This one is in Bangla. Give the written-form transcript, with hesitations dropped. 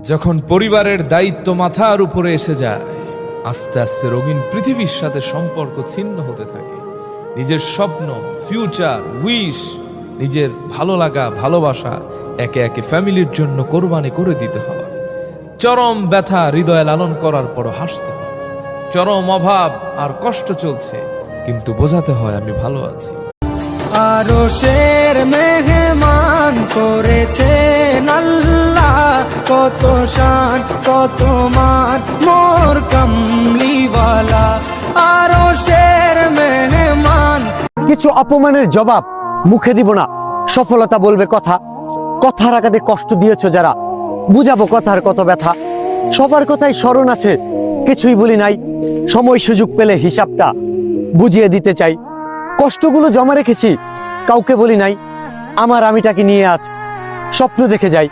যখন পরিবারের দায়িত্ব মাথার উপরে এসে যায়, আস্তে আস্তে রঙিন পৃথিবীর সাথে সম্পর্ক ছিন্ন হতে থাকে। নিজের স্বপ্ন, ফিউচার, উইশ, নিজের ভালো লাগা, ভালোবাসা একে একে ফ্যামিলির জন্য কোরবানি করে দিতে হয়। চরম ব্যথা হৃদয়ে লালন করার পরও হাসতে হয়। চরম অভাব আর কষ্ট চলছে, কিন্তু বোঝাতে হয় আমি ভালো আছি। আরশের মেহমান করেছেন আল্লাহ, কত শান কত মান মোর কামলিওয়ালা। আরশের মেহমান। কিছু অপমানের জবাব মুখে দিব না, সফলতা বলবে কথা। কথার আঘাতে কষ্ট দিয়েছো যারা, বুঝাবো কথার কত ব্যথা। সবার কথাই স্মরণ আছে, কিছুই বলি নাই। সময় সুযোগ পেলে হিসাবটা বুঝিয়ে দিতে চাই। কষ্টগুলো জমা রেখেছি, কাউকে বলি নাই। আমার আমিটাকে নিয়ে আজ স্বপ্ন দেখে যাই।